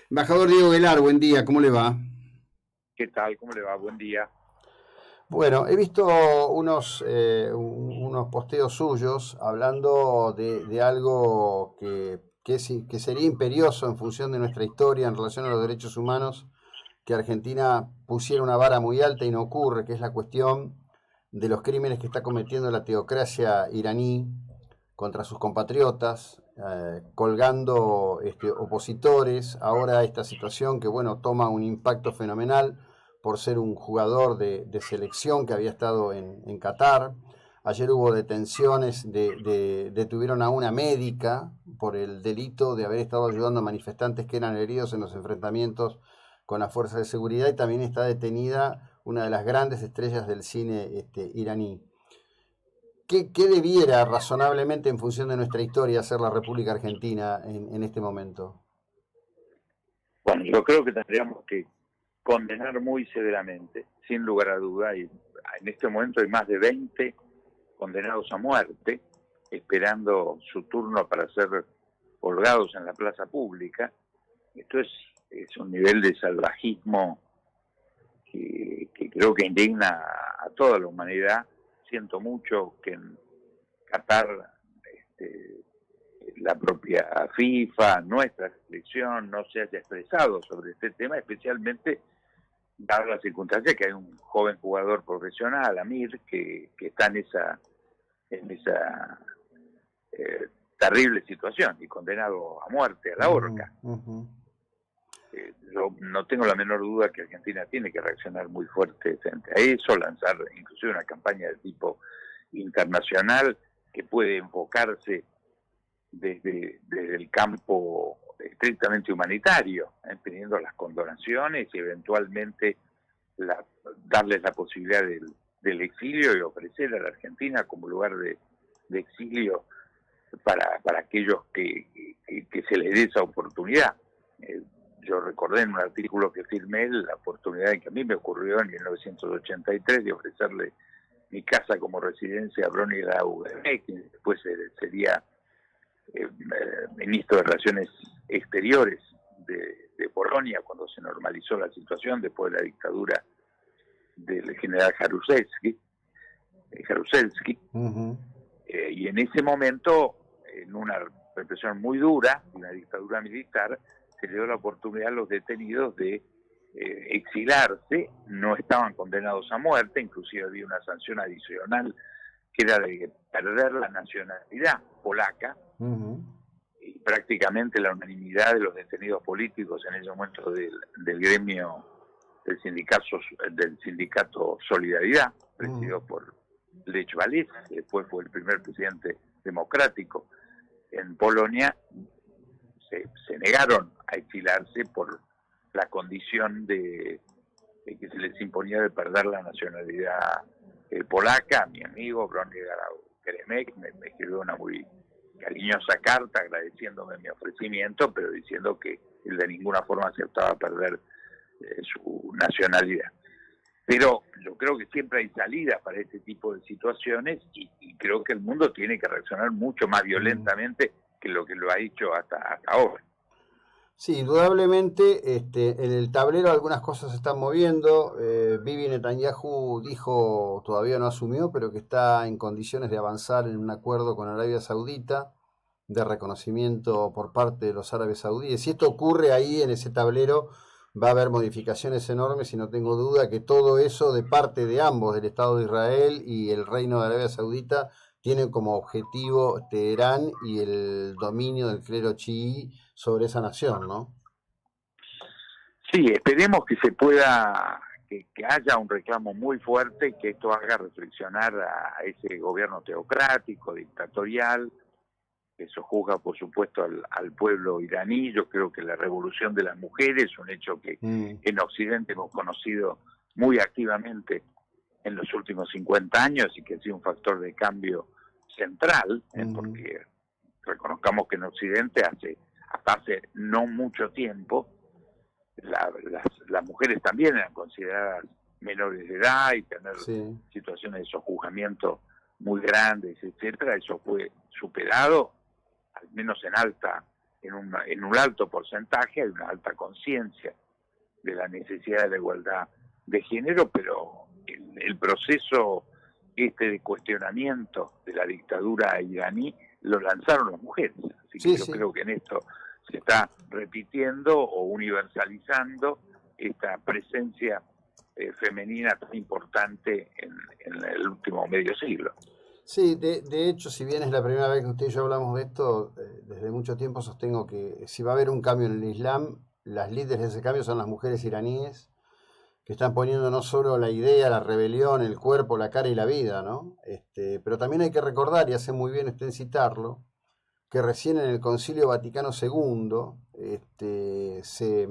Embajador Diego Velar, buen día, ¿cómo le va? ¿Qué tal? ¿Cómo le va? Buen día. Bueno, he visto unos posteos suyos hablando de algo que sería imperioso en función de nuestra historia en relación a los derechos humanos, que Argentina pusiera una vara muy alta y no ocurre, que es la cuestión de los crímenes que está cometiendo la teocracia iraní contra sus compatriotas, colgando opositores. Ahora esta situación que, bueno, toma un impacto fenomenal por ser un jugador de selección que había estado en Qatar. Ayer hubo detenciones, detuvieron a una médica por el delito de haber estado ayudando a manifestantes que eran heridos en los enfrentamientos con las fuerzas de seguridad, y también está detenida una de las grandes estrellas del cine iraní. ¿Qué debiera razonablemente, en función de nuestra historia, hacer la República Argentina en este momento? Bueno, yo creo que tendríamos que condenar muy severamente, sin lugar a duda, y en este momento hay más de 20 condenados a muerte, esperando su turno para ser colgados en la plaza pública. Esto es un nivel de salvajismo que creo que indigna a toda la humanidad. Siento mucho que en Qatar este, la propia FIFA, nuestra selección, no se haya expresado sobre este tema, especialmente dada la circunstancia que hay un joven jugador profesional, Amir, que está en esa terrible situación y condenado a muerte, a la horca. Yo no tengo la menor duda que Argentina tiene que reaccionar muy fuerte frente a eso, lanzar inclusive una campaña de tipo internacional que puede enfocarse desde el campo estrictamente humanitario, pidiendo las condonaciones y eventualmente darles la posibilidad del exilio y ofrecer a la Argentina como lugar de exilio para aquellos que se les dé esa oportunidad. Yo recordé en un artículo que firmé la oportunidad que a mí me ocurrió en 1983 de ofrecerle mi casa como residencia a Bronislaw Geremek, que después sería ministro de Relaciones Exteriores de Polonia cuando se normalizó la situación después de la dictadura del general Jaruzelski. Y en ese momento, en una represión muy dura, una dictadura militar, se le dio la oportunidad a los detenidos de exilarse. No estaban condenados a muerte, inclusive había una sanción adicional que era de perder la nacionalidad polaca. Y prácticamente la unanimidad de los detenidos políticos en ese momento del gremio del sindicato Solidaridad, presidido por Lech Walesa, que después fue el primer presidente democrático en Polonia, se negaron a exilarse por la condición de que se les imponía de perder la nacionalidad polaca. Mi amigo Bronislaw Geremek me escribió una muy cariñosa carta agradeciéndome mi ofrecimiento, pero diciendo que él de ninguna forma aceptaba perder su nacionalidad. Pero yo creo que siempre hay salida para este tipo de situaciones y creo que el mundo tiene que reaccionar mucho más violentamente que lo ha hecho hasta ahora. Sí, indudablemente, en el tablero algunas cosas se están moviendo. Bibi Netanyahu dijo, todavía no asumió, pero que está en condiciones de avanzar en un acuerdo con Arabia Saudita de reconocimiento por parte de los árabes saudíes. Si esto ocurre ahí en ese tablero, va a haber modificaciones enormes y no tengo duda que todo eso de parte de ambos, del Estado de Israel y el Reino de Arabia Saudita, tienen como objetivo Teherán y el dominio del clero chií sobre esa nación, ¿no? Sí, esperemos que se pueda, que haya un reclamo muy fuerte y que esto haga reflexionar a ese gobierno teocrático, dictatorial, que sojuzga por supuesto al pueblo iraní. Yo creo que la revolución de las mujeres, un hecho que en Occidente hemos conocido muy activamente en los últimos 50 años y que ha sido un factor de cambio central, porque reconozcamos que en Occidente hasta hace no mucho tiempo las mujeres también eran consideradas menores de edad y tener situaciones de sojuzgamiento muy grandes, etcétera. Eso fue superado, al menos en un alto porcentaje hay una alta conciencia de la necesidad de la igualdad de género, pero el proceso de cuestionamiento de la dictadura iraní lo lanzaron las mujeres. Así que yo creo que en esto se está repitiendo o universalizando esta presencia femenina tan importante en el último medio siglo. Sí, de hecho, si bien es la primera vez que usted y yo hablamos de esto, desde mucho tiempo sostengo que si va a haber un cambio en el Islam, las líderes de ese cambio son las mujeres iraníes, que están poniendo no solo la idea, la rebelión, el cuerpo, la cara y la vida, ¿no? Pero también hay que recordar, y hace muy bien usted en citarlo, que recién en el Concilio Vaticano II se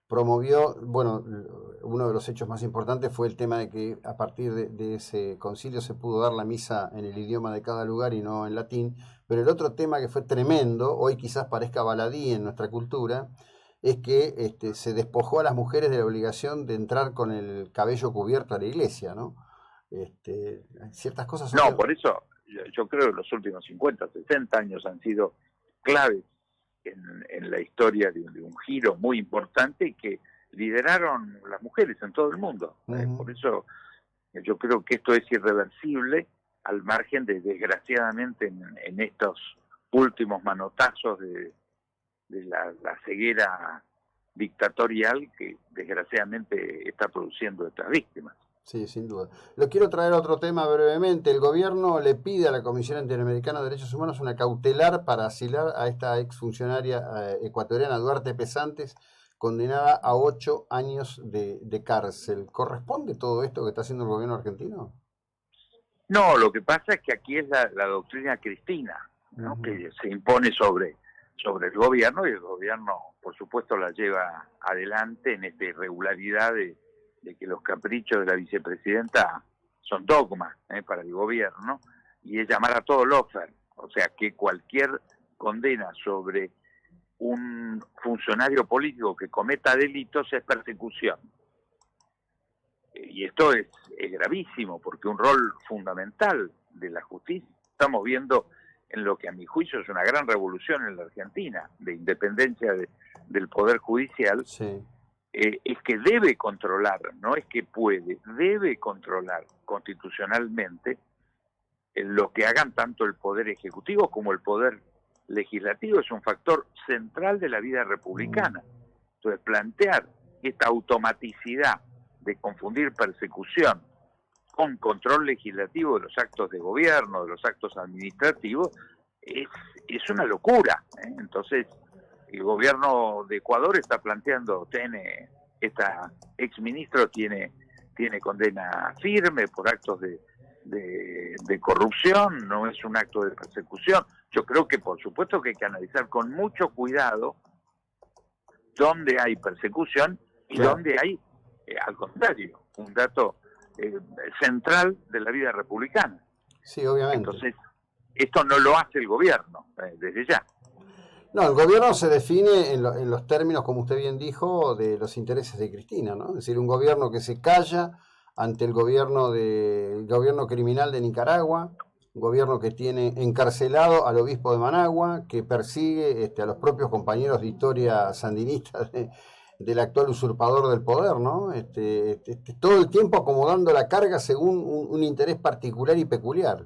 promovió, bueno, uno de los hechos más importantes fue el tema de que a partir de ese concilio se pudo dar la misa en el idioma de cada lugar y no en latín, pero el otro tema que fue tremendo, hoy quizás parezca baladí en nuestra cultura, es que se despojó a las mujeres de la obligación de entrar con el cabello cubierto a la iglesia, ¿no? Ciertas cosas son... No, por eso yo creo que los últimos 50, 60 años han sido claves en la historia de un giro muy importante que lideraron las mujeres en todo el mundo. Por eso yo creo que esto es irreversible, al margen de, desgraciadamente, en estos últimos manotazos de la ceguera dictatorial que desgraciadamente está produciendo estas víctimas. Sí, sin duda. Lo quiero traer a otro tema brevemente. El gobierno le pide a la Comisión Interamericana de Derechos Humanos una cautelar para asilar a esta exfuncionaria ecuatoriana, Duarte Pesantes, condenada a 8 años de cárcel. ¿Corresponde todo esto que está haciendo el gobierno argentino? No, lo que pasa es que aquí es la doctrina Cristina, ¿no? Que se impone sobre el gobierno, y el gobierno, por supuesto, la lleva adelante en esta irregularidad de que los caprichos de la vicepresidenta son dogma para el gobierno, y es llamar a todo lawfare, o sea, que cualquier condena sobre un funcionario político que cometa delitos es persecución. Y esto es gravísimo, porque un rol fundamental de la justicia, estamos viendo en lo que a mi juicio es una gran revolución en la Argentina, de independencia del Poder Judicial, sí. Es que debe controlar, no es que puede, debe controlar constitucionalmente lo que hagan tanto el Poder Ejecutivo como el Poder Legislativo. Es un factor central de la vida republicana. Entonces, plantear esta automaticidad de confundir persecución con control legislativo de los actos de gobierno, de los actos administrativos, es una locura. Entonces, el gobierno de Ecuador está planteando, esta exministro tiene condena firme por actos de corrupción, no es un acto de persecución. Yo creo que por supuesto que hay que analizar con mucho cuidado dónde hay persecución y dónde hay, al contrario, un dato central de la vida republicana. Sí, obviamente. Entonces, esto no lo hace el gobierno, desde ya. No, el gobierno se define en los términos, como usted bien dijo, de los intereses de Cristina, ¿no? Es decir, un gobierno que se calla ante el gobierno criminal de Nicaragua, un gobierno que tiene encarcelado al obispo de Managua, que persigue a los propios compañeros de historia sandinista del actual usurpador del poder, ¿no? Todo el tiempo acomodando la carga según un interés particular y peculiar.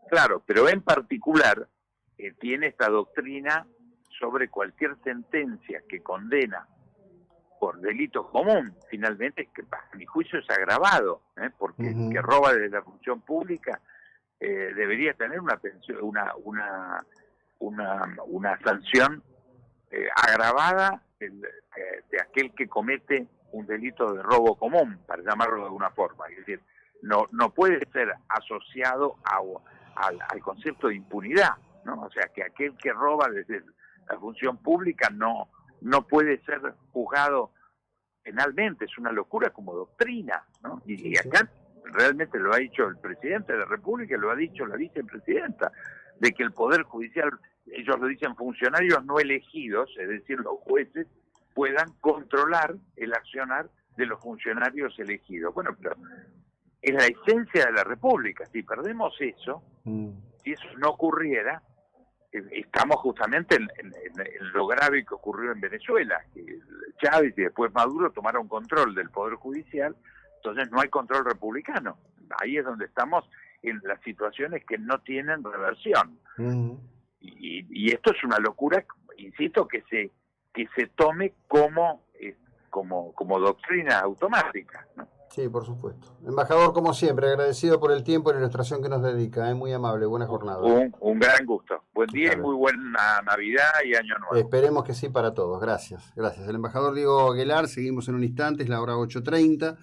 Claro, pero en particular tiene esta doctrina sobre cualquier sentencia que condena por delito común, finalmente, que para mi juicio es agravado, porque el que roba desde la función pública debería tener una pensión, una sanción agravada de aquel que comete un delito de robo común, para llamarlo de alguna forma. Es decir, no puede ser asociado al concepto de impunidad, ¿no? O sea, que aquel que roba desde la función pública no puede ser juzgado penalmente. Es una locura como doctrina, ¿no? Y acá realmente lo ha dicho el presidente de la República, lo ha dicho la vicepresidenta, de que el Poder Judicial, ellos lo dicen funcionarios no elegidos, es decir, los jueces, puedan controlar el accionar de los funcionarios elegidos. Bueno, pero es la esencia de la República. Si perdemos eso, si eso no ocurriera, estamos justamente en lo grave que ocurrió en Venezuela, que Chávez y después Maduro tomaron control del Poder Judicial, entonces no hay control republicano. Ahí es donde estamos en las situaciones que no tienen reversión. Y esto es una locura, insisto, que se tome como doctrina automática, ¿no? Sí, por supuesto. Embajador, como siempre, agradecido por el tiempo y la ilustración que nos dedica. Muy amable, buena jornada. Un gran gusto. Buen día y muy buena Navidad y Año Nuevo. Esperemos que sí para todos. Gracias. Gracias. El embajador Diego Aguilar, seguimos en un instante, es la hora 8:30.